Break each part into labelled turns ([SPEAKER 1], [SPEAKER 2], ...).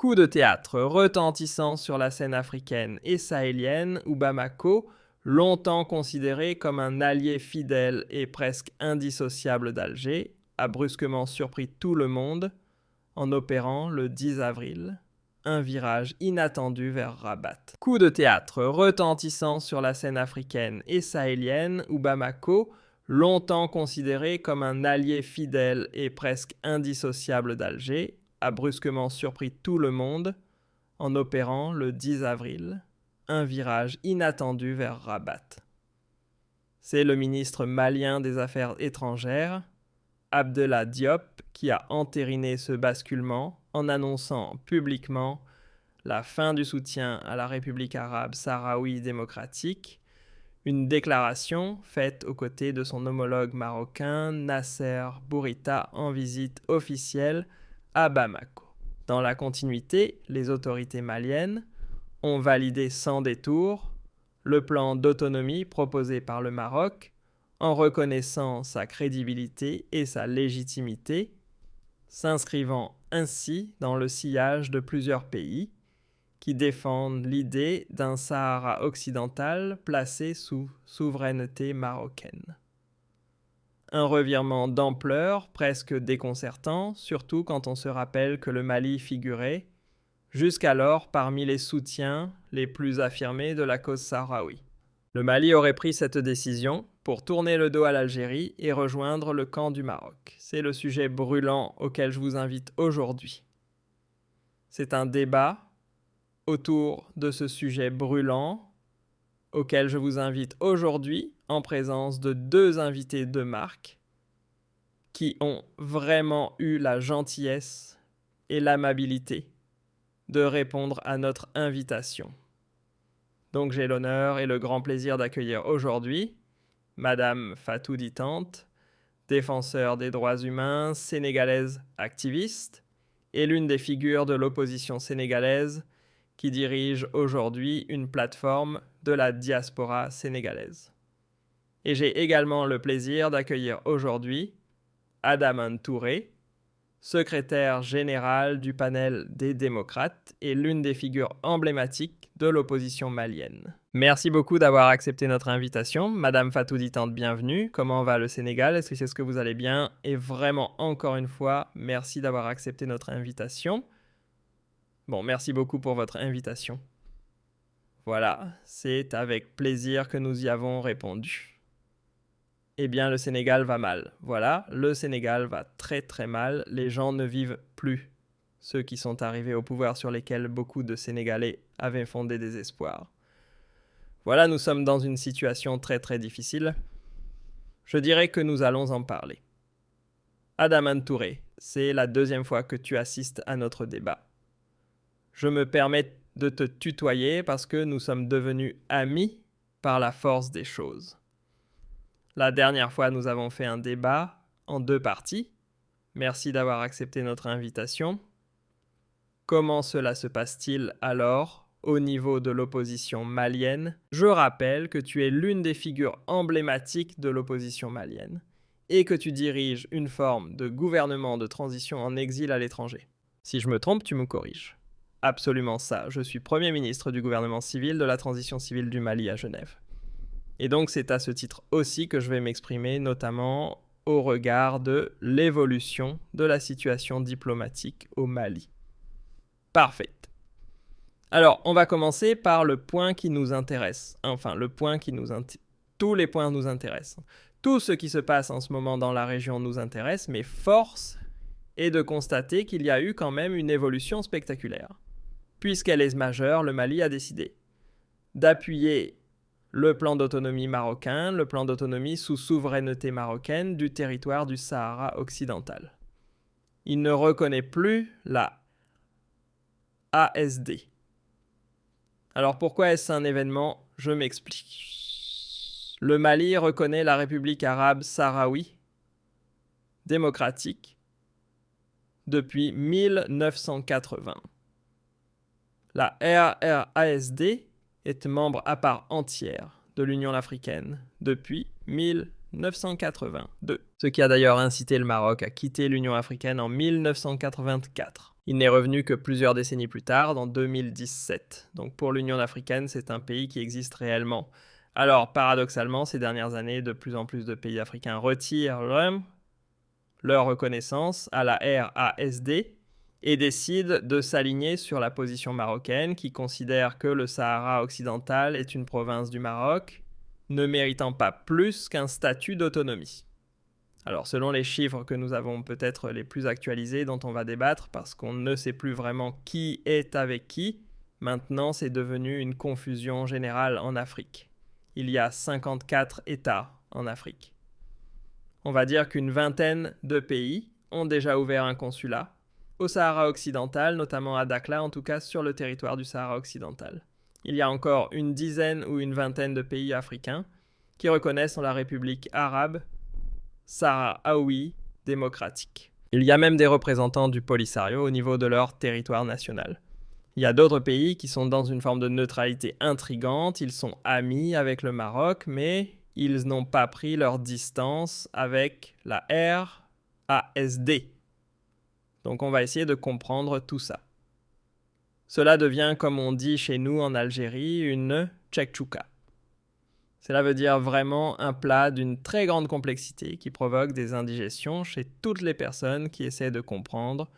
[SPEAKER 1] Coup de théâtre retentissant sur la scène africaine et sahélienne où Bamako, longtemps considéré comme un allié fidèle et presque indissociable d'Alger, a brusquement surpris tout le monde en opérant le 10 avril un virage inattendu vers Rabat. Coup de théâtre retentissant sur la scène africaine et sahélienne où Bamako, longtemps considéré comme un allié fidèle et presque indissociable d'Alger, a brusquement surpris tout le monde en opérant le 10 avril un virage inattendu vers Rabat. C'est le ministre malien des Affaires étrangères, Abdellah Diop, qui a entériné ce basculement en annonçant publiquement la fin du soutien à la République arabe sahraoui démocratique, une déclaration faite aux côtés de son homologue marocain Nasser Bourita en visite officielle à Bamako. Dans la continuité, les autorités maliennes ont validé sans détour le plan d'autonomie proposé par le Maroc en reconnaissant sa crédibilité et sa légitimité, s'inscrivant ainsi dans le sillage de plusieurs pays qui défendent l'idée d'un Sahara occidental placé sous souveraineté marocaine. Un revirement d'ampleur presque déconcertant, surtout quand on se rappelle que le Mali figurait, jusqu'alors parmi les soutiens les plus affirmés de la cause sahraoui. Le Mali aurait pris cette décision pour tourner le dos à l'Algérie et rejoindre le camp du Maroc. C'est le sujet brûlant auquel je vous invite aujourd'hui. C'est un débat autour de ce sujet brûlant auquel je vous invite aujourd'hui en présence de deux invités de marque qui ont vraiment eu la gentillesse et l'amabilité de répondre à notre invitation. Donc j'ai l'honneur et le grand plaisir d'accueillir aujourd'hui Madame Fatou Ditante, défenseur des droits humains, sénégalaise activiste, et l'une des figures de l'opposition sénégalaise qui dirige aujourd'hui une plateforme de la diaspora sénégalaise. Et j'ai également le plaisir d'accueillir aujourd'hui Adamane Touré, secrétaire général du panel des démocrates et l'une des figures emblématiques de l'opposition malienne. Merci beaucoup d'avoir accepté notre invitation. Madame Fatou Ditante, bienvenue. Comment va le Sénégal? Est-ce que c'est ce que vous allez bien? Et vraiment, encore une fois, merci d'avoir accepté notre invitation. Bon, merci beaucoup pour votre invitation. Voilà, c'est avec plaisir que nous y avons répondu. Eh bien, le Sénégal va mal. Voilà, le Sénégal va très très mal. Les gens ne vivent plus. Ceux qui sont arrivés au pouvoir sur lesquels beaucoup de Sénégalais avaient fondé des espoirs. Voilà, nous sommes dans une situation très très difficile. Je dirais que nous allons en parler. Adamane Touré, c'est la deuxième fois que tu assistes à notre débat. Je me permets de te tutoyer parce que nous sommes devenus amis par la force des choses. La dernière fois, nous avons fait un débat en deux parties. Merci d'avoir accepté notre invitation. Comment cela se passe-t-il alors au niveau de l'opposition malienne? Je rappelle que tu es l'une des figures emblématiques de l'opposition malienne et que tu diriges une forme de gouvernement de transition en exil à l'étranger. Si je me trompe, tu me corriges. Absolument ça, je suis Premier ministre du gouvernement civil de la transition civile du Mali à Genève. Et donc c'est à ce titre aussi que je vais m'exprimer, notamment au regard de l'évolution de la situation diplomatique au Mali. Parfait. Alors, on va commencer par le point qui nous intéresse. Enfin, tous les points nous intéressent. Tout ce qui se passe en ce moment dans la région nous intéresse, mais force est de constater qu'il y a eu quand même une évolution spectaculaire. Puisqu'elle est majeure, le Mali a décidé d'appuyer le plan d'autonomie marocain, le plan d'autonomie sous souveraineté marocaine du territoire du Sahara occidental. Il ne reconnaît plus la ASD. Alors pourquoi est-ce un événement? Je m'explique. Le Mali reconnaît la République arabe sahraoui démocratique depuis 1980. La RRASD est membre à part entière de l'Union africaine depuis 1982. Ce qui a d'ailleurs incité le Maroc à quitter l'Union africaine en 1984. Il n'est revenu que plusieurs décennies plus tard, dans 2017. Donc pour l'Union africaine, c'est un pays qui existe réellement. Alors, paradoxalement, ces dernières années, de plus en plus de pays africains retirent leur reconnaissance à la RASD et décident de s'aligner sur la position marocaine qui considère que le Sahara occidental est une province du Maroc, ne méritant pas plus qu'un statut d'autonomie. Alors, selon les chiffres que nous avons peut-être les plus actualisés dont on va débattre, parce qu'on ne sait plus vraiment qui est avec qui, maintenant c'est devenu une confusion générale en Afrique. Il y a 54 États en Afrique. On va dire qu'une vingtaine de pays ont déjà ouvert un consulat, au Sahara occidental, notamment à Dakhla, en tout cas sur le territoire du Sahara occidental. Il y a encore une dizaine ou une vingtaine de pays africains qui reconnaissent la République arabe sahraoui démocratique. Il y a même des représentants du Polisario au niveau de leur territoire national. Il y a d'autres pays qui sont dans une forme de neutralité intrigante, ils sont amis avec le Maroc, mais ils n'ont pas pris leur distance avec la RASD. Donc on va essayer de comprendre tout ça. Cela devient, comme on dit chez nous en Algérie, une tchekchouka. Cela veut dire vraiment un plat d'une très grande complexité qui provoque des indigestions chez toutes les personnes qui essaient de comprendre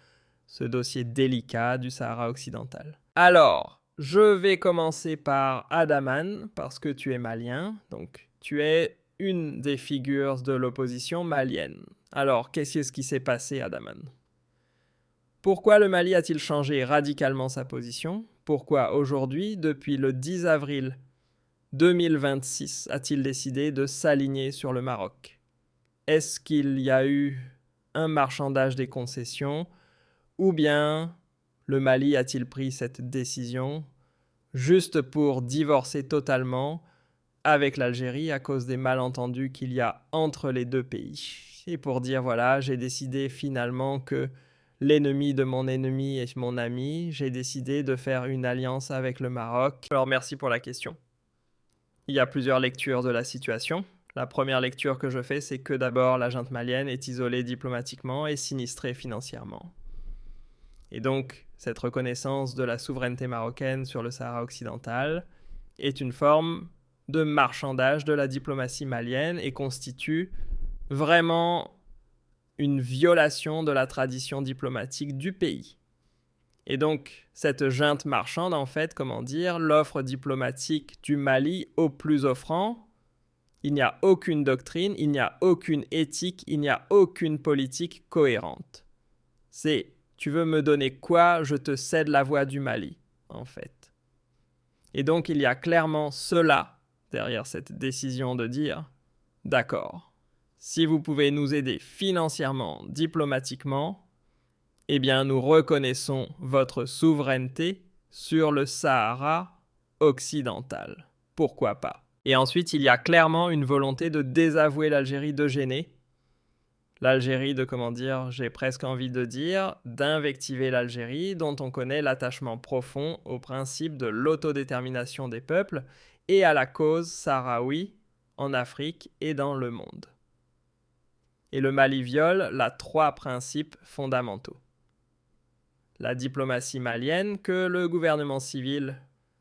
[SPEAKER 1] ce dossier délicat du Sahara occidental. Alors, je vais commencer par Adaman, parce que tu es malien, donc tu es une des figures de l'opposition malienne. Alors, qu'est-ce qui s'est passé, Adaman ? Pourquoi le Mali a-t-il changé radicalement sa position ? Pourquoi aujourd'hui, depuis le 10 avril 2026, a-t-il décidé de s'aligner sur le Maroc ? Est-ce qu'il y a eu un marchandage des concessions ou bien le Mali a-t-il pris cette décision juste pour divorcer totalement avec l'Algérie à cause des malentendus qu'il y a entre les deux pays ? Et pour dire voilà, j'ai décidé finalement que l'ennemi de mon ennemi est mon ami, j'ai décidé de faire une alliance avec le Maroc. Alors merci pour la question. Il y a plusieurs lectures de la situation. La première lecture que je fais, c'est que d'abord la junte malienne est isolée diplomatiquement et sinistrée financièrement. Et donc, cette reconnaissance de la souveraineté marocaine sur le Sahara occidental est une forme de marchandage de la diplomatie malienne et constitue vraiment une violation de la tradition diplomatique du pays. Et donc, cette junte marchande, en fait, l'offre diplomatique du Mali au plus offrant. Il n'y a aucune doctrine, il n'y a aucune éthique, il n'y a aucune politique cohérente. C'est, tu veux me donner quoi, je te cède la voie du Mali, en fait. Et donc, il y a clairement cela derrière cette décision de dire, d'accord, si vous pouvez nous aider financièrement, diplomatiquement, eh bien, nous reconnaissons votre souveraineté sur le Sahara occidental. Pourquoi pas ? Et ensuite, il y a clairement une volonté de désavouer l'Algérie, de gêner l'Algérie, j'ai presque envie de dire, d'invectiver l'Algérie, dont on connaît l'attachement profond au principe de l'autodétermination des peuples et à la cause sahraoui en Afrique et dans le monde. Et le Mali viole là 3 principes fondamentaux. La diplomatie malienne, que le gouvernement civil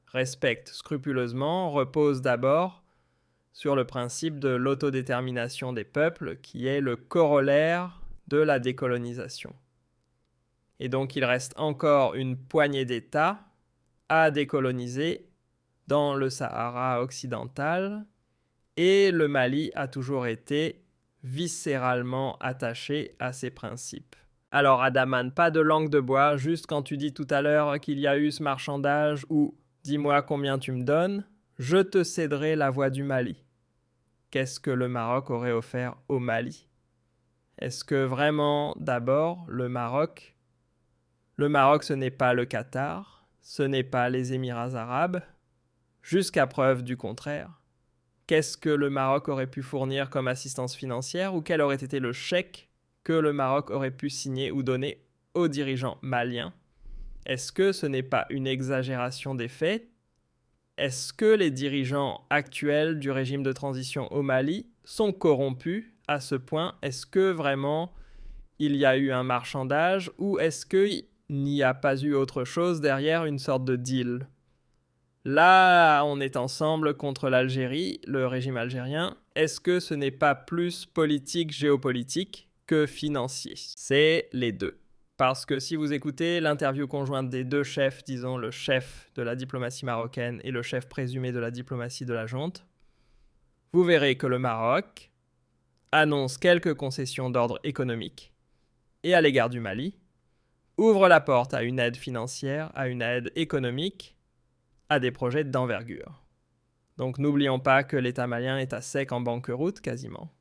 [SPEAKER 1] respecte scrupuleusement, repose d'abord sur le principe de l'autodétermination des peuples, qui est le corollaire de la décolonisation. Et donc il reste encore une poignée d'États à décoloniser dans le Sahara occidental, et le Mali a toujours été viscéralement attaché à ces principes. Alors Adaman, pas de langue de bois, juste quand tu dis tout à l'heure qu'il y a eu ce marchandage ou « dis-moi combien tu me donnes », je te céderai la voie du Mali. Qu'est-ce que le Maroc aurait offert au Mali ? Est-ce que vraiment, d'abord, le Maroc, ce n'est pas le Qatar, ce n'est pas les Émirats arabes, jusqu'à preuve du contraire. Qu'est-ce que le Maroc aurait pu fournir comme assistance financière ou quel aurait été le chèque que le Maroc aurait pu signer ou donner aux dirigeants maliens ? Est-ce que ce n'est pas une exagération des faits ? Est-ce que les dirigeants actuels du régime de transition au Mali sont corrompus à ce point ? Est-ce que vraiment il y a eu un marchandage ou est-ce qu'il n'y a pas eu autre chose derrière une sorte de deal. Là, on est ensemble contre l'Algérie, le régime algérien. Est-ce que ce n'est pas plus politique géopolitique que financier? C'est les deux. Parce que si vous écoutez l'interview conjointe des deux chefs, disons le chef de la diplomatie marocaine et le chef présumé de la diplomatie de la junte, vous verrez que le Maroc annonce quelques concessions d'ordre économique et à l'égard du Mali, ouvre la porte à une aide financière, à une aide économique, à des projets d'envergure. Donc n'oublions pas que l'État malien est à sec en banqueroute quasiment.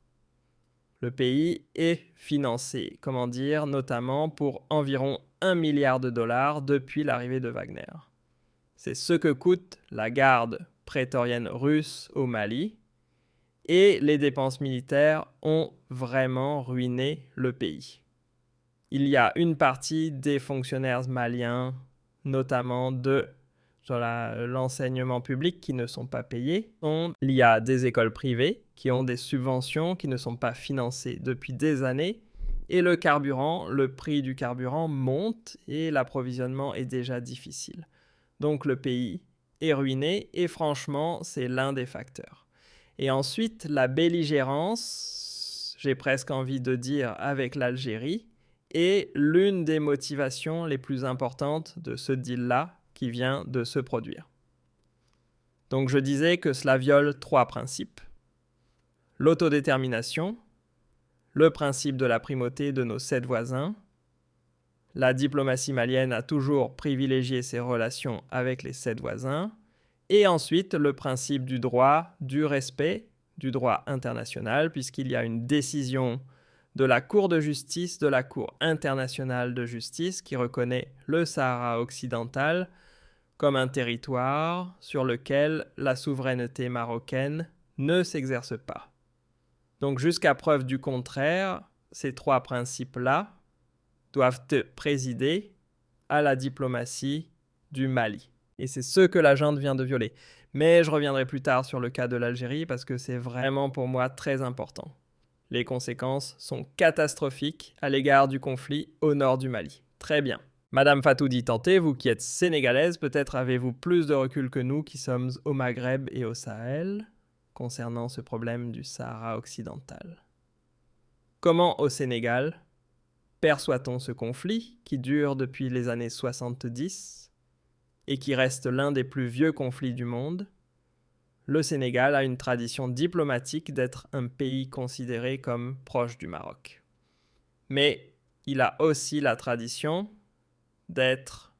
[SPEAKER 1] Le pays est financé, comment dire, notamment pour environ 1 milliard de dollars depuis l'arrivée de Wagner. C'est ce que coûte la garde prétorienne russe au Mali, et les dépenses militaires ont vraiment ruiné le pays. Il y a une partie des fonctionnaires maliens, notamment de l'enseignement public, qui ne sont pas payés. Il y a des écoles privées qui ont des subventions qui ne sont pas financées depuis des années. Et le carburant, le prix du carburant monte et l'approvisionnement est déjà difficile. Donc le pays est ruiné et franchement, c'est l'un des facteurs. Et ensuite, la belligérance, j'ai presque envie de dire, avec l'Algérie, est l'une des motivations les plus importantes de ce deal-là qui vient de se produire. Donc je disais que cela viole 3 principes. L'autodétermination, le principe de la primauté de nos 7 voisins. La diplomatie malienne a toujours privilégié ses relations avec les 7 voisins. Et ensuite, le principe du droit, du respect du droit international, puisqu'il y a une décision de la Cour de justice, de la Cour internationale de justice, qui reconnaît le Sahara occidental comme un territoire sur lequel la souveraineté marocaine ne s'exerce pas. Donc jusqu'à preuve du contraire, ces 3 principes-là doivent présider à la diplomatie du Mali. Et c'est ce que la junte vient de violer. Mais je reviendrai plus tard sur le cas de l'Algérie parce que c'est vraiment pour moi très important. Les conséquences sont catastrophiques à l'égard du conflit au nord du Mali. Très bien. Madame Fatoudi Tanté, vous qui êtes sénégalaise, peut-être avez-vous plus de recul que nous qui sommes au Maghreb et au Sahel concernant ce problème du Sahara occidental. Comment au Sénégal perçoit-on ce conflit qui dure depuis les années 70 et qui reste l'un des plus vieux conflits du monde? Le Sénégal a une tradition diplomatique d'être un pays considéré comme proche du Maroc. Mais il a aussi la tradition d'être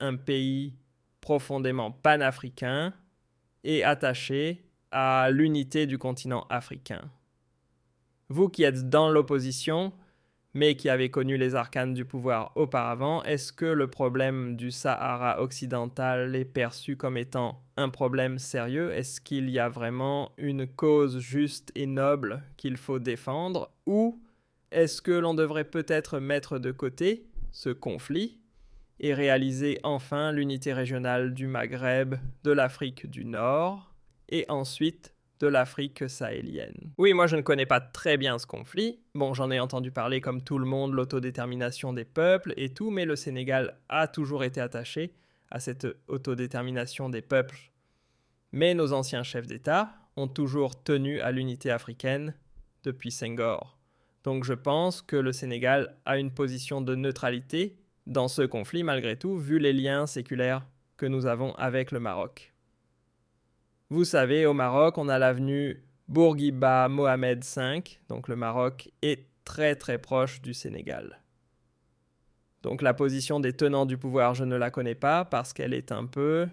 [SPEAKER 1] un pays profondément panafricain et attaché à l'unité du continent africain. Vous qui êtes dans l'opposition, mais qui avez connu les arcanes du pouvoir auparavant, est-ce que le problème du Sahara occidental est perçu comme étant un problème sérieux? Est-ce qu'il y a vraiment une cause juste et noble qu'il faut défendre? Ou est-ce que l'on devrait peut-être mettre de côté ce conflit et réaliser enfin l'unité régionale du Maghreb, de l'Afrique du Nord et ensuite de l'Afrique sahélienne? Oui, moi je ne connais pas très bien ce conflit. Bon, j'en ai entendu parler comme tout le monde, l'autodétermination des peuples et tout, mais le Sénégal a toujours été attaché à cette autodétermination des peuples. Mais nos anciens chefs d'État ont toujours tenu à l'unité africaine depuis Senghor. Donc je pense que le Sénégal a une position de neutralité dans ce conflit malgré tout, vu les liens séculaires que nous avons avec le Maroc. Vous savez, au Maroc, on a l'avenue Bourguiba Mohamed V, donc le Maroc est très très proche du Sénégal. Donc la position des tenants du pouvoir, je ne la connais pas parce qu'elle est un peu...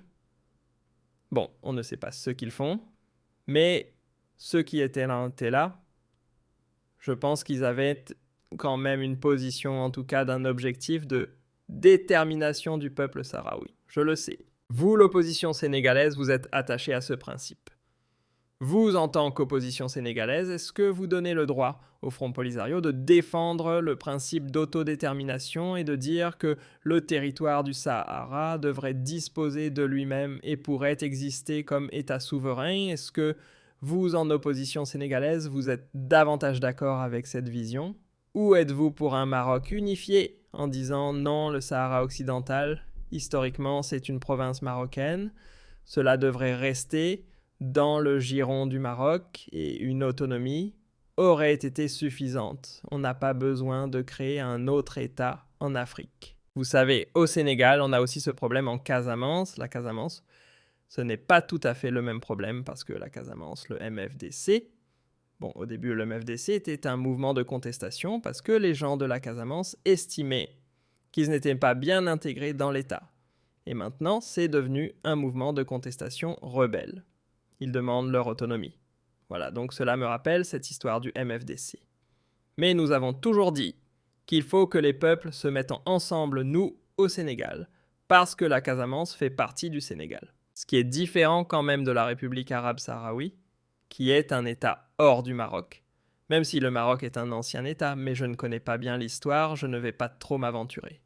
[SPEAKER 1] Bon, on ne sait pas ce qu'ils font, mais ceux qui étaient là, je pense qu'ils avaient quand même une position, en tout cas d'un objectif de détermination du peuple sahraoui. Je le sais. Vous, l'opposition sénégalaise, vous êtes attaché à ce principe. Vous, en tant qu'opposition sénégalaise, est-ce que vous donnez le droit au Front Polisario de défendre le principe d'autodétermination et de dire que le territoire du Sahara devrait disposer de lui-même et pourrait exister comme État souverain? Est-ce que vous, en opposition sénégalaise, vous êtes davantage d'accord avec cette vision? Ou êtes-vous pour un Maroc unifié en disant non, le Sahara occidental, historiquement, c'est une province marocaine. Cela devrait rester dans le giron du Maroc et une autonomie aurait été suffisante. On n'a pas besoin de créer un autre État en Afrique. Vous savez, au Sénégal, on a aussi ce problème en Casamance. La Casamance, ce n'est pas tout à fait le même problème parce que la Casamance, le MFDC, bon, au début, le MFDC était un mouvement de contestation parce que les gens de la Casamance estimaient qu'ils n'étaient pas bien intégrés dans l'État. Et maintenant, c'est devenu un mouvement de contestation rebelle. Ils demandent leur autonomie. Voilà, donc cela me rappelle cette histoire du MFDC. Mais nous avons toujours dit qu'il faut que les peuples se mettent ensemble, nous, au Sénégal, parce que la Casamance fait partie du Sénégal. Ce qui est différent quand même de la République arabe sahraoui, qui est un État hors du Maroc. Même si le Maroc est un ancien État, mais je ne connais pas bien l'histoire, je ne vais pas trop m'aventurer.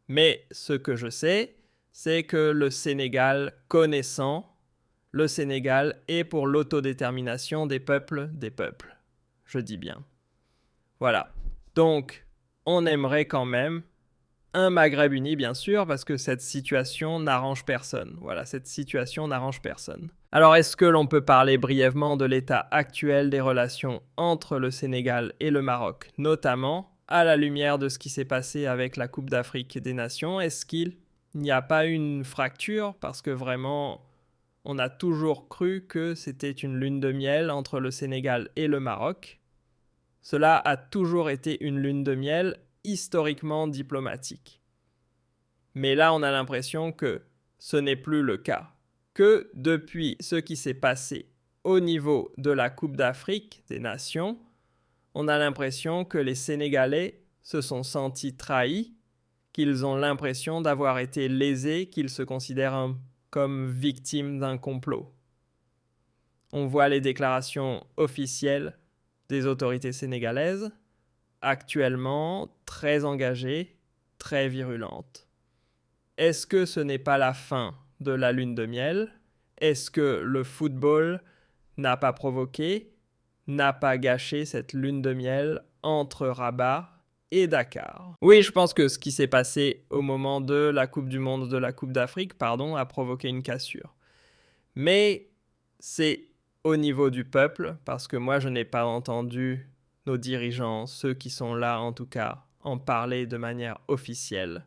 [SPEAKER 1] Mais ce que je sais, c'est que le Sénégal connaissant, le Sénégal est pour l'autodétermination des peuples. Je dis bien. Voilà. Donc, on aimerait quand même un Maghreb uni, bien sûr, parce que cette situation n'arrange personne. Voilà, cette situation n'arrange personne. Alors, est-ce que l'on peut parler brièvement de l'état actuel des relations entre le Sénégal et le Maroc, notamment à la lumière de ce qui s'est passé avec la Coupe d'Afrique des Nations? Est-ce qu'il n'y a pas une fracture? Parce que vraiment, on a toujours cru que c'était une lune de miel entre le Sénégal et le Maroc. Cela a toujours été une lune de miel historiquement diplomatique. Mais là, on a l'impression que ce n'est plus le cas. Que depuis ce qui s'est passé au niveau de la Coupe d'Afrique des Nations, on a l'impression que les Sénégalais se sont sentis trahis, qu'ils ont l'impression d'avoir été lésés, qu'ils se considèrent comme victimes d'un complot. On voit les déclarations officielles des autorités sénégalaises, actuellement très engagées, très virulentes. Est-ce que ce n'est pas la fin de la lune de miel? Est-ce que le football n'a pas provoqué, n'a pas gâché cette lune de miel entre Rabat et Dakar? Oui, je pense que ce qui s'est passé au moment de la Coupe du Monde, de la Coupe d'Afrique, a provoqué une cassure. Mais c'est au niveau du peuple, parce que moi je n'ai pas entendu nos dirigeants, ceux qui sont là en tout cas, en parler de manière officielle.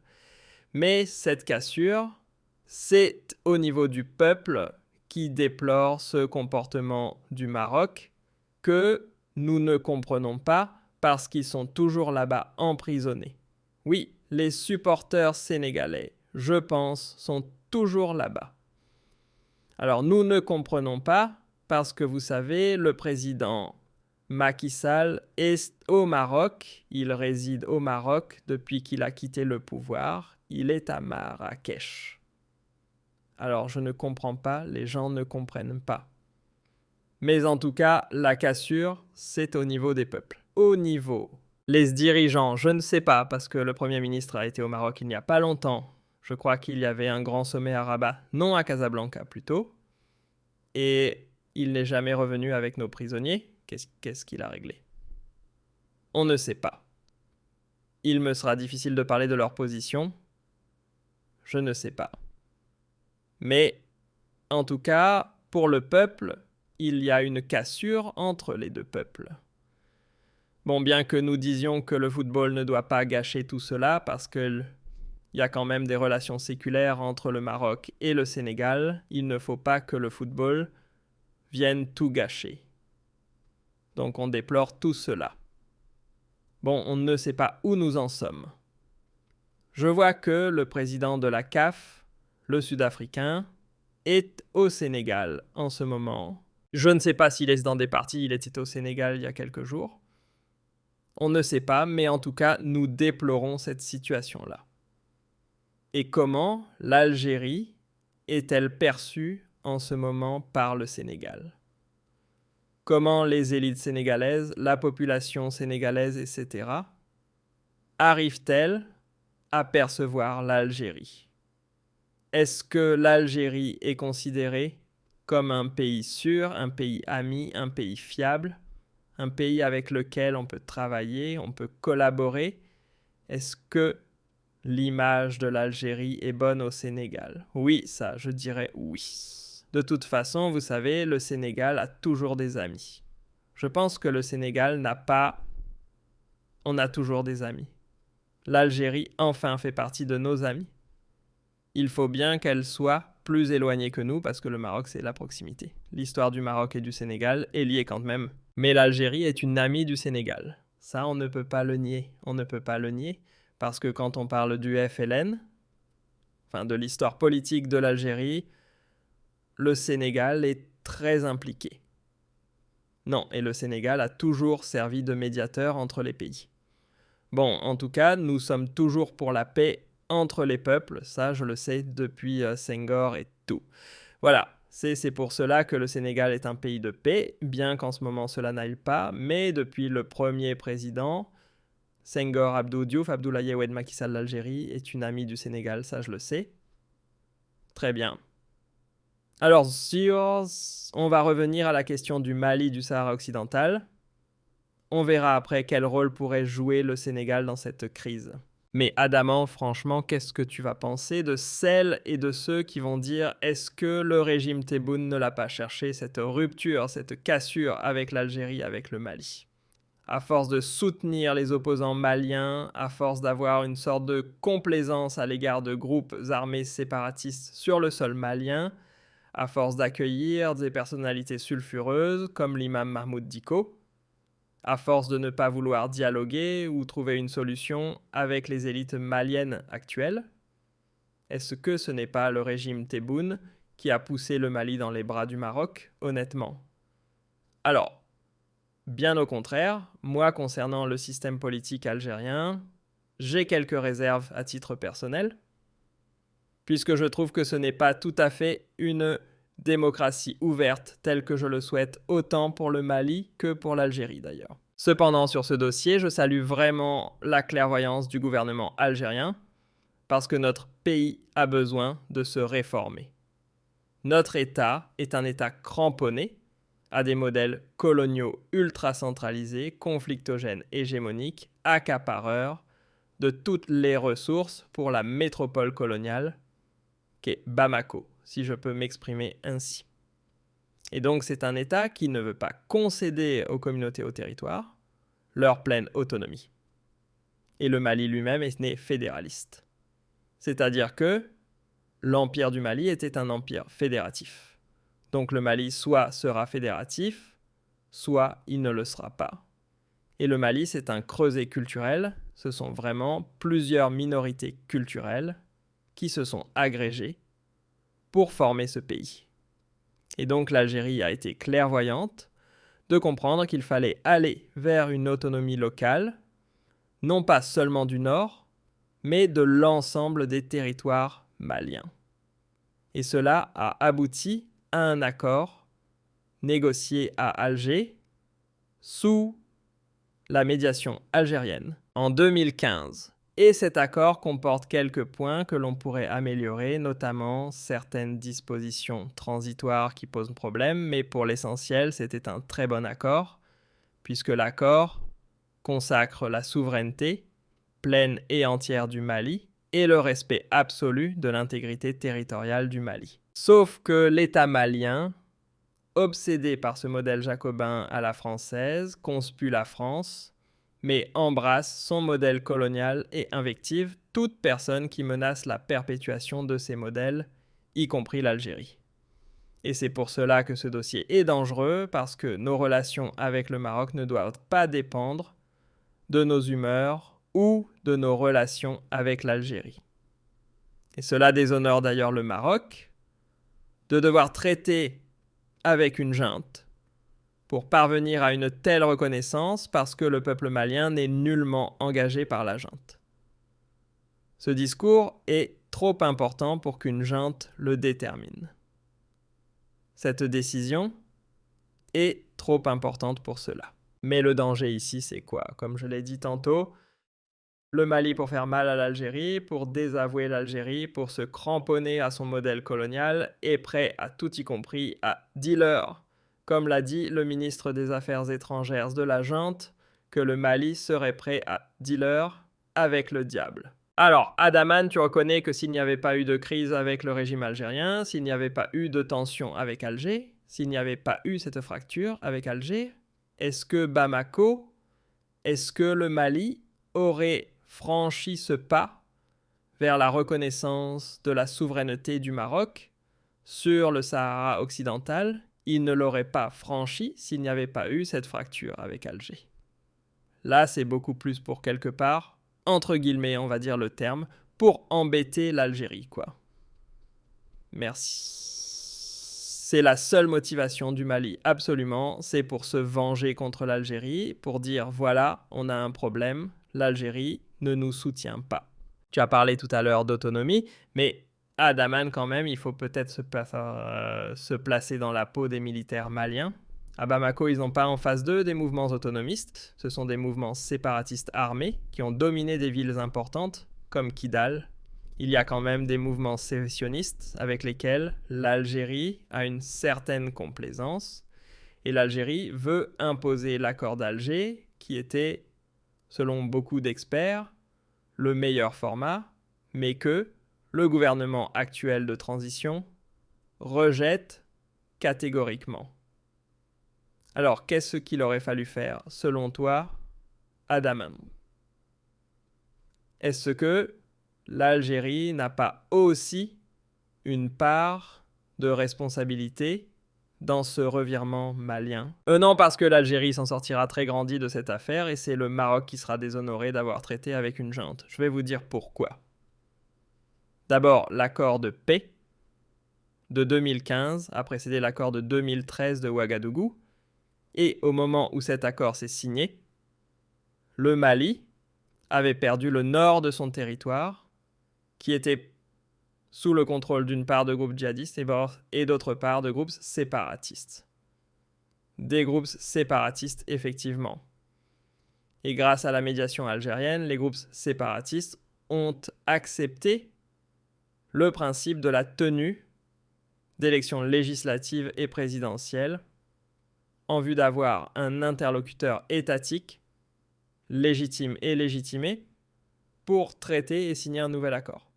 [SPEAKER 1] Mais cette cassure, c'est au niveau du peuple qui déplore ce comportement du Maroc que nous ne comprenons pas parce qu'ils sont toujours là-bas emprisonnés. Oui, les supporters sénégalais, je pense, sont toujours là-bas. Alors nous ne comprenons pas parce que vous savez, le président Macky Sall est au Maroc, il réside au Maroc depuis qu'il a quitté le pouvoir, il est à Marrakech. Alors je ne comprends pas, les gens ne comprennent pas. Mais en tout cas, la cassure, c'est au niveau des peuples. Au niveau les dirigeants, je ne sais pas, parce que le Premier ministre a été au Maroc il n'y a pas longtemps. Je crois qu'il y avait un grand sommet à Rabat, non à Casablanca plutôt. Et il n'est jamais revenu avec nos prisonniers. Qu'est-ce qu'il a réglé? On ne sait pas. Il me sera difficile de parler de leur position. Je ne sais pas. Mais, en tout cas, pour le peuple, il y a une cassure entre les deux peuples. Bon, bien que nous disions que le football ne doit pas gâcher tout cela, parce qu'il y a quand même des relations séculaires entre le Maroc et le Sénégal, il ne faut pas que le football vienne tout gâcher. Donc on déplore tout cela. Bon, on ne sait pas où nous en sommes. Je vois que le président de la CAF, le Sud-Africain, est au Sénégal en ce moment. Je ne sais pas s'il est dans des parties, il était au Sénégal il y a quelques jours. On ne sait pas, mais en tout cas, nous déplorons cette situation-là. Et comment l'Algérie est-elle perçue en ce moment par le Sénégal? Comment les élites sénégalaises, la population sénégalaise, etc., arrivent-elles à percevoir l'Algérie? Est-ce que l'Algérie est considérée comme un pays sûr, un pays ami, un pays fiable, un pays avec lequel on peut travailler, on peut collaborer? Est-ce que l'image de l'Algérie est bonne au Sénégal? Oui, ça, je dirais oui. De toute façon, vous savez, le Sénégal a toujours des amis. Je pense que le Sénégal n'a pas... On a toujours des amis. L'Algérie, enfin, fait partie de nos amis. Il faut bien qu'elle soit plus éloignée que nous, parce que le Maroc, c'est la proximité. L'histoire du Maroc et du Sénégal est liée quand même. Mais l'Algérie est une amie du Sénégal. Ça, on ne peut pas le nier. On ne peut pas le nier, parce que quand on parle du FLN, enfin de l'histoire politique de l'Algérie, le Sénégal est très impliqué. Non, et le Sénégal a toujours servi de médiateur entre les pays. Bon, en tout cas, nous sommes toujours pour la paix entre les peuples, ça je le sais depuis Senghor et tout. Voilà, c'est pour cela que le Sénégal est un pays de paix, bien qu'en ce moment cela n'aille pas, mais depuis le premier président, Senghor Abdou Diouf, Abdoulaye Oued Macky Sall l'Algérie, est une amie du Sénégal, ça je le sais. Très bien. Alors, on va revenir à la question du Mali du Sahara occidental. On verra après quel rôle pourrait jouer le Sénégal dans cette crise. Mais Adaman, franchement, qu'est-ce que tu vas penser de celles et de ceux qui vont dire « Est-ce que le régime Tebboune ne l'a pas cherché, cette rupture, cette cassure avec l'Algérie, avec le Mali ?» À force de soutenir les opposants maliens, à force d'avoir une sorte de complaisance à l'égard de groupes armés séparatistes sur le sol malien, à force d'accueillir des personnalités sulfureuses comme l'imam Mahmoud Dicko, à force de ne pas vouloir dialoguer ou trouver une solution avec les élites maliennes actuelles? Est-ce que ce n'est pas le régime Tebboune qui a poussé le Mali dans les bras du Maroc, honnêtement? Alors, bien au contraire, moi concernant le système politique algérien, j'ai quelques réserves à titre personnel, puisque je trouve que ce n'est pas tout à fait une démocratie ouverte telle que je le souhaite autant pour le Mali que pour l'Algérie d'ailleurs. Cependant, sur ce dossier, je salue vraiment la clairvoyance du gouvernement algérien parce que notre pays a besoin de se réformer. Notre État est un État cramponné à des modèles coloniaux ultra centralisés, conflictogènes, hégémoniques, accapareurs de toutes les ressources pour la métropole coloniale qu'est Bamako, si je peux m'exprimer ainsi. Et donc c'est un État qui ne veut pas concéder aux communautés au territoire leur pleine autonomie. Et le Mali lui-même est né fédéraliste. C'est-à-dire que l'empire du Mali était un empire fédératif. Donc le Mali soit sera fédératif, soit il ne le sera pas. Et le Mali, c'est un creuset culturel, ce sont vraiment plusieurs minorités culturelles qui se sont agrégées pour former ce pays. Et donc l'Algérie a été clairvoyante de comprendre qu'il fallait aller vers une autonomie locale, non pas seulement du nord, mais de l'ensemble des territoires maliens. Et cela a abouti à un accord négocié à Alger sous la médiation algérienne en 2015. Et cet accord comporte quelques points que l'on pourrait améliorer, notamment certaines dispositions transitoires qui posent problème, mais pour l'essentiel, c'était un très bon accord, puisque l'accord consacre la souveraineté pleine et entière du Mali et le respect absolu de l'intégrité territoriale du Mali. Sauf que l'État malien, obsédé par ce modèle jacobin à la française, conspue la France, mais embrasse son modèle colonial et invective toute personne qui menace la perpétuation de ces modèles, y compris l'Algérie. Et c'est pour cela que ce dossier est dangereux, parce que nos relations avec le Maroc ne doivent pas dépendre de nos humeurs ou de nos relations avec l'Algérie. Et cela déshonore d'ailleurs le Maroc de devoir traiter avec une junte pour parvenir à une telle reconnaissance parce que le peuple malien n'est nullement engagé par la junte. Ce discours est trop important pour qu'une junte le détermine. Cette décision est trop importante pour cela. Mais le danger ici, c'est quoi? Comme je l'ai dit tantôt, le Mali pour faire mal à l'Algérie, pour désavouer l'Algérie, pour se cramponner à son modèle colonial, est prêt à tout y compris à dealer. Comme l'a dit le ministre des Affaires étrangères de la junte, que le Mali serait prêt à dealer avec le diable. Alors, Adaman, tu reconnais que s'il n'y avait pas eu de crise avec le régime algérien, s'il n'y avait pas eu de tension avec Alger, s'il n'y avait pas eu cette fracture avec Alger, est-ce que Bamako, est-ce que le Mali aurait franchi ce pas vers la reconnaissance de la souveraineté du Maroc sur le Sahara occidental? Il ne l'aurait pas franchi s'il n'y avait pas eu cette fracture avec Alger. Là, c'est beaucoup plus pour quelque part, entre guillemets, on va dire le terme, pour embêter l'Algérie, quoi. Merci. C'est la seule motivation du Mali, absolument, c'est pour se venger contre l'Algérie, pour dire, voilà, on a un problème, l'Algérie ne nous soutient pas. Tu as parlé tout à l'heure d'autonomie, mais à Daman, quand même, il faut peut-être se placer dans la peau des militaires maliens. À Bamako, ils n'ont pas en face d'eux des mouvements autonomistes. Ce sont des mouvements séparatistes armés qui ont dominé des villes importantes, comme Kidal. Il y a quand même des mouvements sécessionnistes avec lesquels l'Algérie a une certaine complaisance. Et l'Algérie veut imposer l'accord d'Alger, qui était, selon beaucoup d'experts, le meilleur format, mais que le gouvernement actuel de transition rejette catégoriquement. Alors, qu'est-ce qu'il aurait fallu faire, selon toi, à Daman? Est-ce que l'Algérie n'a pas aussi une part de responsabilité dans ce revirement malien? Non, parce que l'Algérie s'en sortira très grandie de cette affaire et c'est le Maroc qui sera déshonoré d'avoir traité avec une junte. Je vais vous dire pourquoi. D'abord, l'accord de paix de 2015 a précédé l'accord de 2013 de Ouagadougou. Et au moment où cet accord s'est signé, le Mali avait perdu le nord de son territoire, qui était sous le contrôle d'une part de groupes djihadistes et d'autre part de groupes séparatistes. Des groupes séparatistes, effectivement. Et grâce à la médiation algérienne, les groupes séparatistes ont accepté le principe de la tenue d'élections législatives et présidentielles en vue d'avoir un interlocuteur étatique, légitime et légitimé, pour traiter et signer un nouvel accord.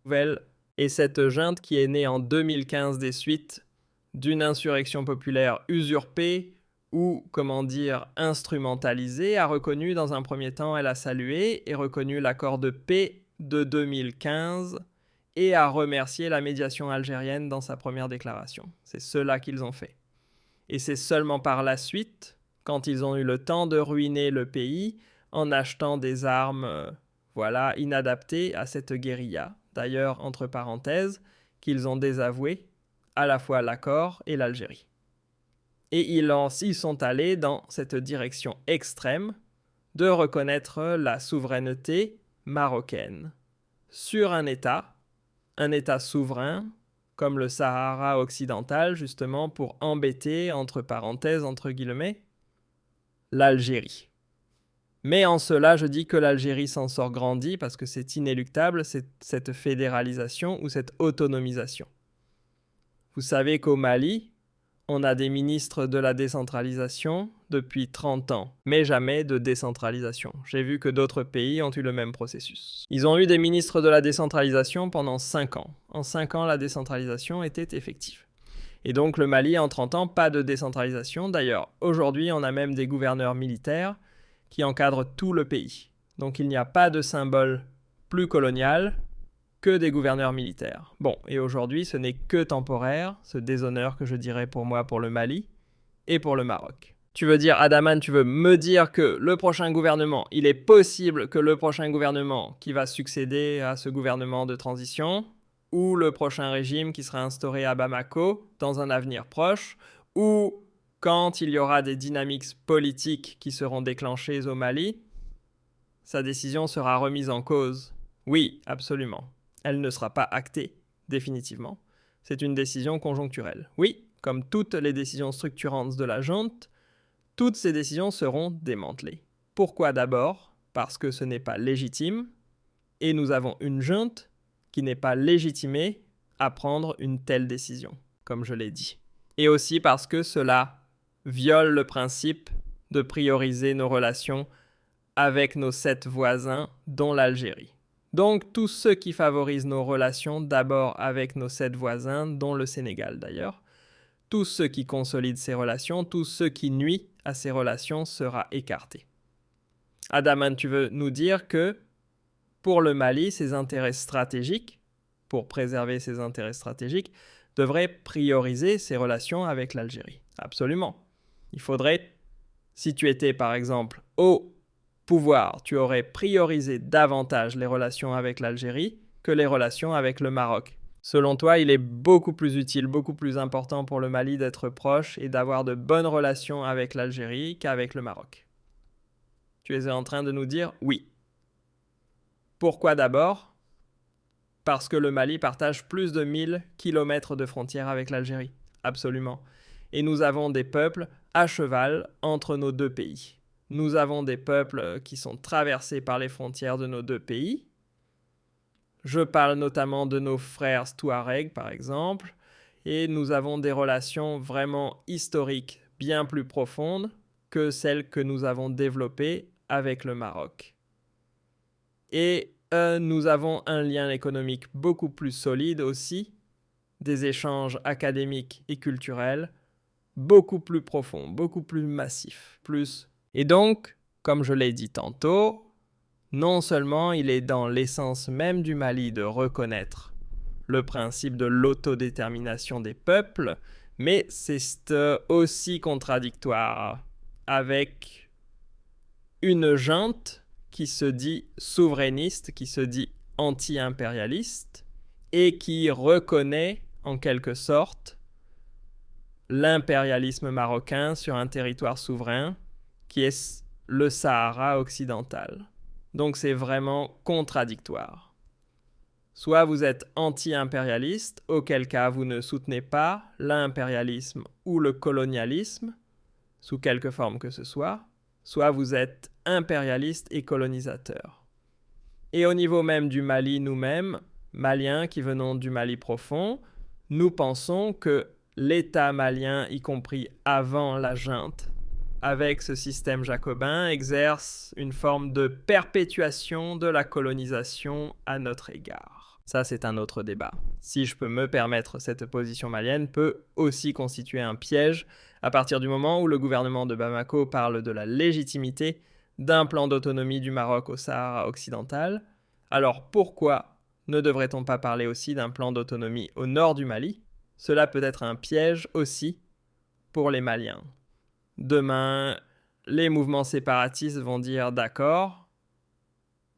[SPEAKER 1] Et cette junte qui est née en 2015 des suites d'une insurrection populaire usurpée ou, comment dire, instrumentalisée, a reconnu dans un premier temps, elle a salué et reconnu l'accord de paix de 2015 et a remercié la médiation algérienne dans sa première déclaration. C'est cela qu'ils ont fait. Et c'est seulement par la suite, quand ils ont eu le temps de ruiner le pays, en achetant des armes inadaptées à cette guérilla. D'ailleurs, entre parenthèses, qu'ils ont désavoué à la fois l'accord et l'Algérie. Et ils sont allés dans cette direction extrême de reconnaître la souveraineté marocaine sur un État souverain, comme le Sahara occidental, justement pour embêter, entre parenthèses, entre guillemets, l'Algérie. Mais en cela, je dis que l'Algérie s'en sort grandie parce que c'est inéluctable, c'est cette fédéralisation ou cette autonomisation. Vous savez qu'au Mali, on a des ministres de la décentralisation depuis 30 ans, mais jamais de décentralisation. J'ai vu que d'autres pays ont eu le même processus. Ils ont eu des ministres de la décentralisation pendant 5 ans. En 5 ans, la décentralisation était effective. Et donc le Mali, en 30 ans, pas de décentralisation. D'ailleurs, aujourd'hui, on a même des gouverneurs militaires qui encadrent tout le pays. Donc il n'y a pas de symbole plus colonial que des gouverneurs militaires. Bon, et aujourd'hui, ce n'est que temporaire, ce déshonneur que je dirais pour moi pour le Mali et pour le Maroc. Tu veux dire, Adaman, tu veux me dire que le prochain gouvernement, il est possible que le prochain gouvernement qui va succéder à ce gouvernement de transition, ou le prochain régime qui sera instauré à Bamako dans un avenir proche, ou quand il y aura des dynamiques politiques qui seront déclenchées au Mali, sa décision sera remise en cause. Oui, absolument. Elle ne sera pas actée, définitivement. C'est une décision conjoncturelle. Oui, comme toutes les décisions structurantes de la junte, toutes ces décisions seront démantelées. Pourquoi d'abord? Parce que ce n'est pas légitime, et nous avons une junte qui n'est pas légitimée à prendre une telle décision, comme je l'ai dit. Et aussi parce que cela viole le principe de prioriser nos relations avec nos 7 voisins, dont l'Algérie. Donc tous ceux qui favorisent nos relations d'abord avec nos 7 voisins, dont le Sénégal d'ailleurs, tous ceux qui consolident ces relations, tous ceux qui nuisent à ces relations sera écarté. Adaman, tu veux nous dire que pour le Mali, ses intérêts stratégiques, pour préserver ses intérêts stratégiques, devraient prioriser ses relations avec l'Algérie. Absolument. Il faudrait, si tu étais par exemple au pouvoir, tu aurais priorisé davantage les relations avec l'Algérie que les relations avec le Maroc. Selon toi, il est beaucoup plus utile, beaucoup plus important pour le Mali d'être proche et d'avoir de bonnes relations avec l'Algérie qu'avec le Maroc. Tu es en train de nous dire oui. Pourquoi d'abord ? Parce que le Mali partage plus de 1000 km de frontières avec l'Algérie. Absolument. Et nous avons des peuples à cheval entre nos deux pays. Nous avons des peuples qui sont traversés par les frontières de nos deux pays. Je parle notamment de nos frères Touaregs, par exemple. Et nous avons des relations vraiment historiques, bien plus profondes que celles que nous avons développées avec le Maroc. Et nous avons un lien économique beaucoup plus solide aussi, des échanges académiques et culturels beaucoup plus profonds, beaucoup plus massifs. Et donc, comme je l'ai dit tantôt, non seulement il est dans l'essence même du Mali de reconnaître le principe de l'autodétermination des peuples, mais c'est aussi contradictoire avec une junte qui se dit souverainiste, qui se dit anti-impérialiste et qui reconnaît en quelque sorte l'impérialisme marocain sur un territoire souverain qui est le Sahara occidental. Donc c'est vraiment contradictoire. Soit vous êtes anti-impérialiste, auquel cas vous ne soutenez pas l'impérialisme ou le colonialisme, sous quelque forme que ce soit vous êtes impérialiste et colonisateur. Et au niveau même du Mali nous-mêmes, Maliens qui venons du Mali profond, nous pensons que l'État malien, y compris avant la junte, avec ce système jacobin, exerce une forme de perpétuation de la colonisation à notre égard. Ça, c'est un autre débat. Si je peux me permettre, cette position malienne peut aussi constituer un piège à partir du moment où le gouvernement de Bamako parle de la légitimité d'un plan d'autonomie du Maroc au Sahara occidental. Alors pourquoi ne devrait-on pas parler aussi d'un plan d'autonomie au nord du Mali ? Cela peut être un piège aussi pour les Maliens. Demain, les mouvements séparatistes vont dire « d'accord,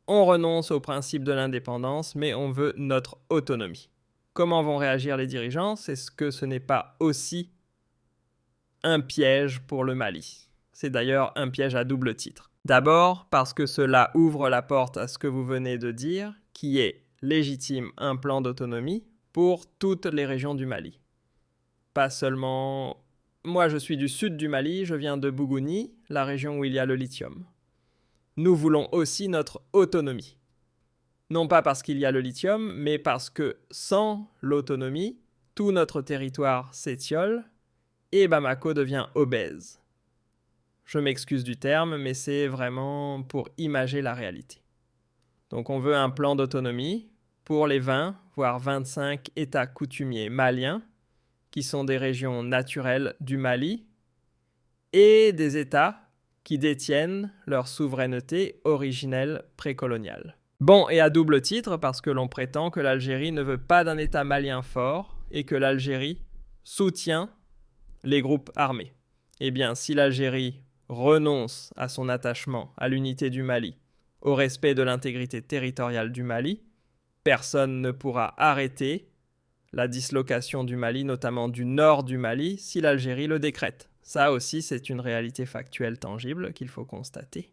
[SPEAKER 1] on renonce au principe de l'indépendance, mais on veut notre autonomie ». Comment vont réagir les dirigeants ? Est-ce que ce n'est pas aussi un piège pour le Mali ? C'est d'ailleurs un piège à double titre. D'abord, parce que cela ouvre la porte à ce que vous venez de dire, qui est légitime un plan d'autonomie pour toutes les régions du Mali. Pas seulement... Moi, je suis du sud du Mali, je viens de Bougouni, la région où il y a le lithium. Nous voulons aussi notre autonomie. Non pas parce qu'il y a le lithium, mais parce que sans l'autonomie, tout notre territoire s'étiole et Bamako devient obèse. Je m'excuse du terme, mais c'est vraiment pour imager la réalité. Donc on veut un plan d'autonomie pour les 20, voire 25 États coutumiers maliens, qui sont des régions naturelles du Mali, et des États qui détiennent leur souveraineté originelle précoloniale. Bon, et à double titre, parce que l'on prétend que l'Algérie ne veut pas d'un État malien fort et que l'Algérie soutient les groupes armés. Eh bien, si l'Algérie renonce à son attachement à l'unité du Mali, au respect de l'intégrité territoriale du Mali, personne ne pourra arrêter la dislocation du Mali, notamment du nord du Mali, si l'Algérie le décrète. Ça aussi, c'est une réalité factuelle tangible qu'il faut constater.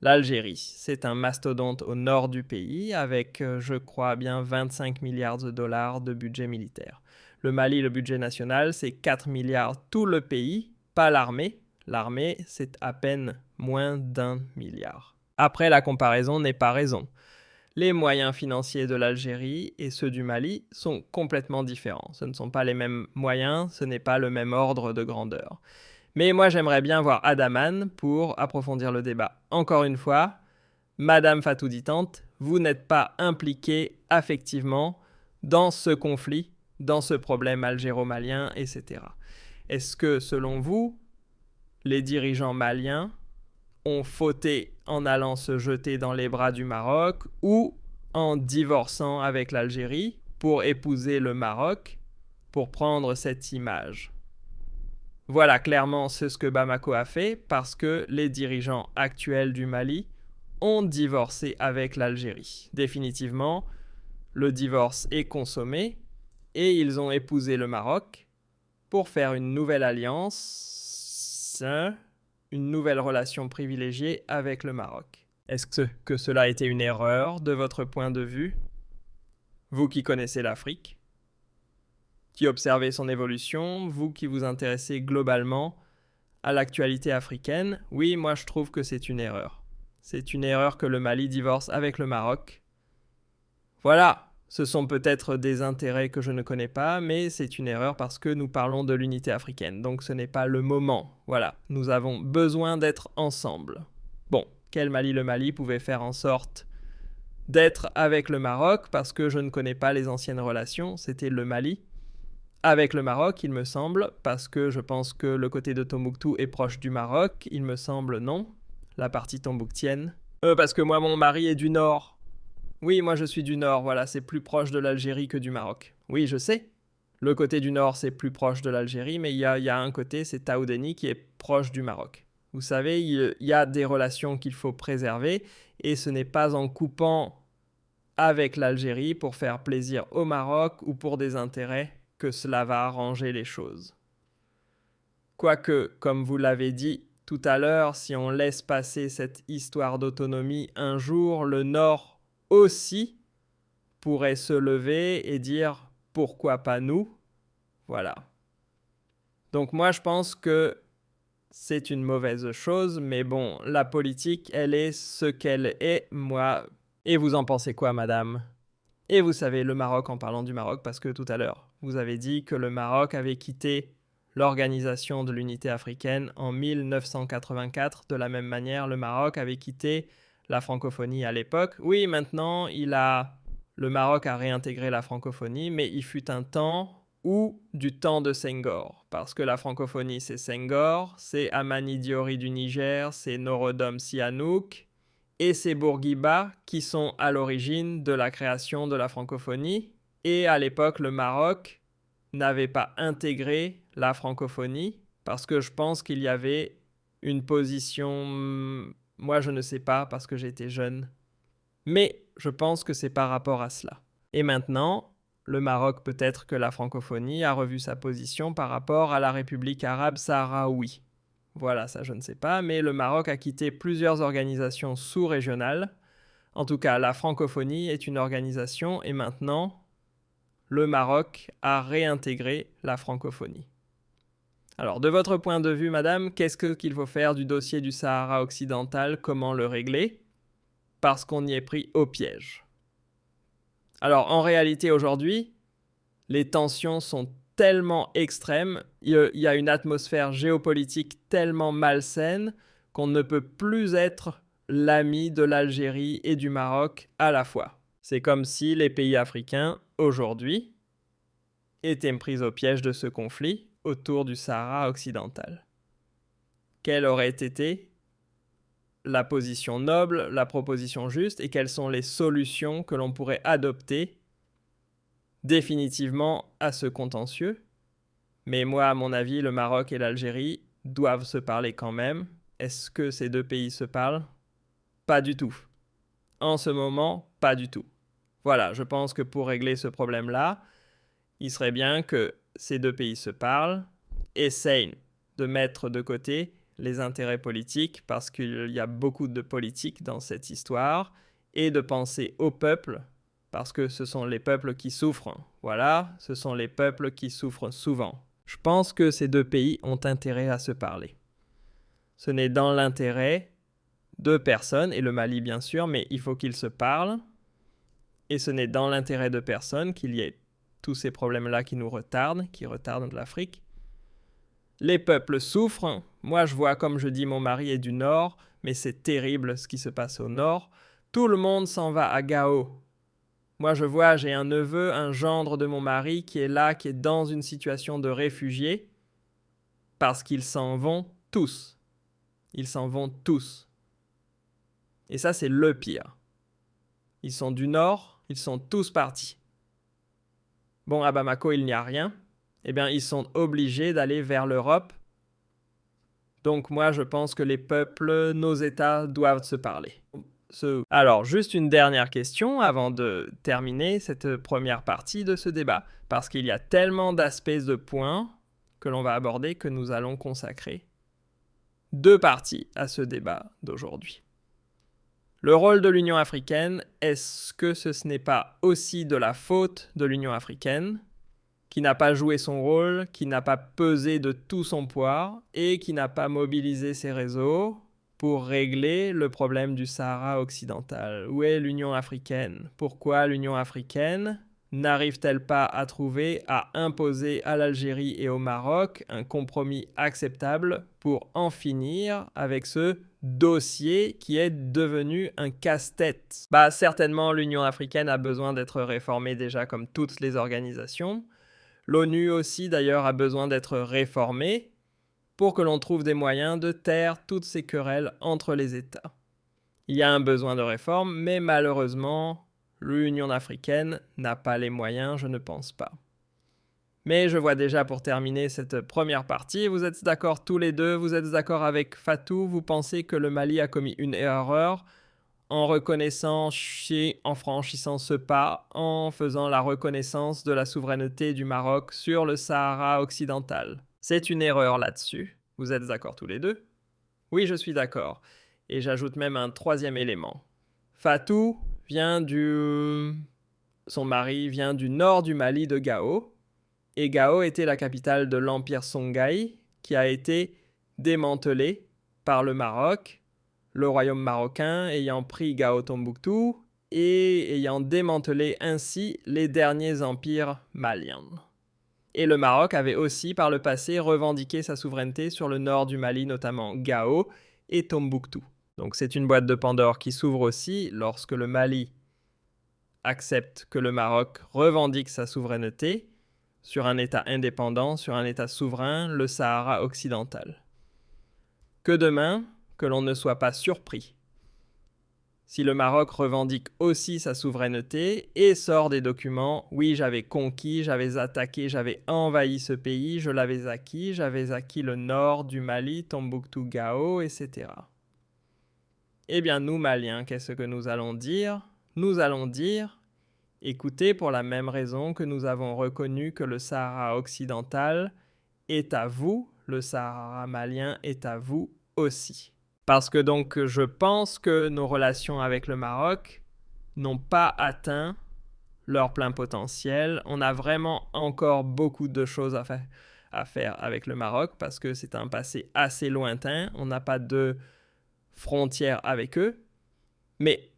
[SPEAKER 1] L'Algérie, c'est un mastodonte au nord du pays avec, je crois bien, 25 milliards de dollars de budget militaire. Le Mali, le budget national, c'est 4 milliards tout le pays, pas l'armée. L'armée, c'est à peine moins d'1 milliard. Après, la comparaison n'est pas raison. Les moyens financiers de l'Algérie et ceux du Mali sont complètement différents. Ce ne sont pas les mêmes moyens, ce n'est pas le même ordre de grandeur. Mais moi, j'aimerais bien voir Adaman pour approfondir le débat. Encore une fois, Madame Fatou Ditante, vous n'êtes pas impliquée affectivement dans ce conflit, dans ce problème algéro-malien, etc. Est-ce que, selon vous, les dirigeants maliens ont fauté en allant se jeter dans les bras du Maroc ou en divorçant avec l'Algérie pour épouser le Maroc, pour prendre cette image? Voilà, clairement, c'est ce que Bamako a fait parce que les dirigeants actuels du Mali ont divorcé avec l'Algérie. Définitivement, le divorce est consommé et ils ont épousé le Maroc pour faire une nouvelle alliance, une nouvelle relation privilégiée avec le Maroc. Est-ce que cela a été une erreur de votre point de vue? Vous qui connaissez l'Afrique, qui observez son évolution, vous qui vous intéressez globalement à l'actualité africaine, oui, moi je trouve que c'est une erreur. C'est une erreur que le Mali divorce avec le Maroc. Voilà, ce sont peut-être des intérêts que je ne connais pas, mais c'est une erreur parce que nous parlons de l'unité africaine, donc ce n'est pas le moment. Voilà, nous avons besoin d'être ensemble. Bon, quel Mali le Mali pouvait faire en sorte d'être avec le Maroc, parce que je ne connais pas les anciennes relations, c'était le Mali avec le Maroc, il me semble, parce que je pense que le côté de Tombouctou est proche du Maroc, il me semble non, la partie tombouctienne. Parce que moi, mon mari est du Nord. Oui, moi je suis du Nord, voilà, c'est plus proche de l'Algérie que du Maroc. Oui, je sais. Le côté du Nord, c'est plus proche de l'Algérie, mais il y a un côté, c'est Taoudeni, qui est proche du Maroc. Vous savez, il y a des relations qu'il faut préserver, et ce n'est pas en coupant avec l'Algérie pour faire plaisir au Maroc ou pour des intérêts que cela va arranger les choses. Quoique, comme vous l'avez dit tout à l'heure, si on laisse passer cette histoire d'autonomie, un jour, le Nord aussi pourrait se lever et dire « pourquoi pas nous ?» Voilà. Donc moi, je pense que c'est une mauvaise chose, mais bon, la politique, elle est ce qu'elle est, moi. Et vous en pensez quoi, madame ? Et vous savez, le Maroc, en parlant du Maroc, parce que tout à l'heure, vous avez dit que le Maroc avait quitté l'Organisation de l'Unité africaine en 1984. De la même manière, le Maroc avait quitté la francophonie à l'époque. Oui, maintenant, le Maroc a réintégré la francophonie, mais il fut un temps où du temps de Senghor. Parce que la francophonie, c'est Senghor, c'est Amani Diori du Niger, c'est Norodom Sihanouk, et c'est Bourguiba qui sont à l'origine de la création de la francophonie. Et à l'époque, le Maroc n'avait pas intégré la francophonie parce que je pense qu'il y avait une position... Moi, je ne sais pas parce que j'étais jeune. Mais je pense que c'est par rapport à cela. Et maintenant, le Maroc, peut-être que la francophonie a revu sa position par rapport à la République arabe sahraoui. Voilà, ça je ne sais pas, mais le Maroc a quitté plusieurs organisations sous-régionales. En tout cas, la francophonie est une organisation et maintenant, le Maroc a réintégré la francophonie. Alors, de votre point de vue, madame, qu'est-ce qu'il faut faire du dossier du Sahara occidental? Comment le régler? Parce qu'on y est pris au piège. Alors, en réalité, aujourd'hui, les tensions sont tellement extrême, il y a une atmosphère géopolitique tellement malsaine qu'on ne peut plus être l'ami de l'Algérie et du Maroc à la fois. C'est comme si les pays africains, aujourd'hui, étaient pris au piège de ce conflit autour du Sahara occidental. Quelle aurait été la position noble, la proposition juste, et quelles sont les solutions que l'on pourrait adopter définitivement à ce contentieux? Mais moi, à mon avis, le Maroc et l'Algérie doivent se parler quand même. Est-ce que ces deux pays se parlent? Pas du tout. En ce moment, pas du tout. Voilà, je pense que pour régler ce problème-là, il serait bien que ces deux pays se parlent, essayent de mettre de côté les intérêts politiques, parce qu'il y a beaucoup de politique dans cette histoire, et de penser au peuple, parce que ce sont les peuples qui souffrent. Voilà, ce sont les peuples qui souffrent souvent. Je pense que ces deux pays ont intérêt à se parler. Ce n'est dans l'intérêt de personne, et le Mali bien sûr, mais il faut qu'ils se parlent. Et ce n'est dans l'intérêt de personne qu'il y ait tous ces problèmes-là qui nous retardent, qui retardent l'Afrique. Les peuples souffrent. Moi, je vois, comme je dis, mon mari est du nord, mais c'est terrible ce qui se passe au nord. Tout le monde s'en va à Gao. Moi, je vois, j'ai un neveu, un gendre de mon mari qui est là, qui est dans une situation de réfugié, parce qu'ils s'en vont tous. Ils s'en vont tous. Et ça, c'est le pire. Ils sont du nord, ils sont tous partis. Bon, à Bamako, il n'y a rien. Eh bien, ils sont obligés d'aller vers l'Europe. Donc moi, je pense que les peuples, nos États doivent se parler. Alors, juste une dernière question avant de terminer cette première partie de ce débat, parce qu'il y a tellement d'aspects de points que l'on va aborder que nous allons consacrer 2 parties à ce débat d'aujourd'hui. Le rôle de l'Union africaine, est-ce que ce n'est pas aussi de la faute de l'Union africaine, qui n'a pas joué son rôle, qui n'a pas pesé de tout son poids et qui n'a pas mobilisé ses réseaux pour régler le problème du Sahara occidental? Où est l'Union africaine? Pourquoi l'Union africaine n'arrive-t-elle pas à trouver, à imposer à l'Algérie et au Maroc un compromis acceptable pour en finir avec ce dossier qui est devenu un casse-tête? Certainement, l'Union africaine a besoin d'être réformée déjà comme toutes les organisations. L'ONU aussi d'ailleurs a besoin d'être réformée pour que l'on trouve des moyens de taire toutes ces querelles entre les États. Il y a un besoin de réforme, mais malheureusement, l'Union africaine n'a pas les moyens, je ne pense pas. Mais je vois déjà pour terminer cette première partie, vous êtes d'accord tous les deux, vous êtes d'accord avec Fatou, vous pensez que le Mali a commis une erreur en reconnaissant, en franchissant ce pas, en faisant la reconnaissance de la souveraineté du Maroc sur le Sahara occidental. C'est une erreur là-dessus. Vous êtes d'accord tous les deux? Oui, je suis d'accord. Et j'ajoute même un 3e élément. Fatou vient son mari vient du nord du Mali de Gao. Et Gao était la capitale de l'Empire Songhai, qui a été démantelé par le Maroc, le royaume marocain ayant pris Gao-Tombouctou et ayant démantelé ainsi les derniers empires maliens. Et le Maroc avait aussi par le passé revendiqué sa souveraineté sur le nord du Mali, notamment Gao et Tombouctou. Donc c'est une boîte de Pandore qui s'ouvre aussi lorsque le Mali accepte que le Maroc revendique sa souveraineté sur un État indépendant, sur un État souverain, le Sahara occidental. Que demain, que l'on ne soit pas surpris si le Maroc revendique aussi sa souveraineté et sort des documents « Oui, j'avais conquis, j'avais attaqué, j'avais envahi ce pays, je l'avais acquis, j'avais acquis le nord du Mali, Tombouctou, Gao, etc. » Eh bien, nous, Maliens, qu'est-ce que nous allons dire? Nous allons dire « Écoutez, pour la même raison que nous avons reconnu que le Sahara occidental est à vous, le Sahara malien est à vous aussi. » Parce que donc je pense que nos relations avec le Maroc n'ont pas atteint leur plein potentiel. On a vraiment encore beaucoup de choses à faire avec le Maroc parce que c'est un passé assez lointain. On n'a pas de frontières avec eux. Mais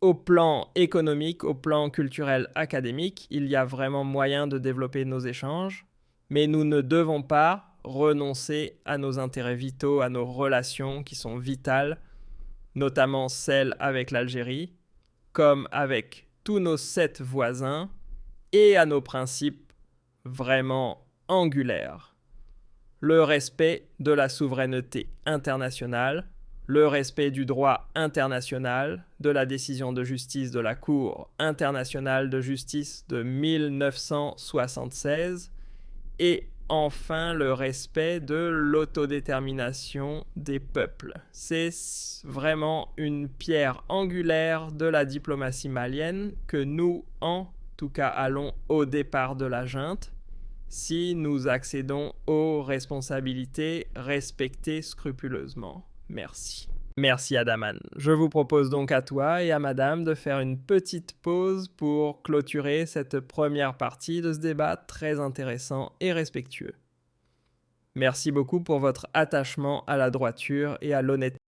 [SPEAKER 1] au plan économique, au plan culturel, académique, il y a vraiment moyen de développer nos échanges. Mais nous ne devons pas renoncer à nos intérêts vitaux, à nos relations qui sont vitales, notamment celles avec l'Algérie, comme avec tous nos 7 voisins, et à nos principes vraiment angulaires. Le respect de la souveraineté internationale, le respect du droit international, de la décision de justice de la Cour internationale de justice de 1976, et enfin le respect de l'autodétermination des peuples. C'est vraiment une pierre angulaire de la diplomatie malienne que nous, en tout cas, allons au départ de la junte si nous accédons aux responsabilités respectées scrupuleusement. Merci. Merci Adaman. Je vous propose donc à toi et à madame de faire une petite pause pour clôturer cette première partie de ce débat très intéressant et respectueux. Merci beaucoup pour votre attachement à la droiture et à l'honnêteté.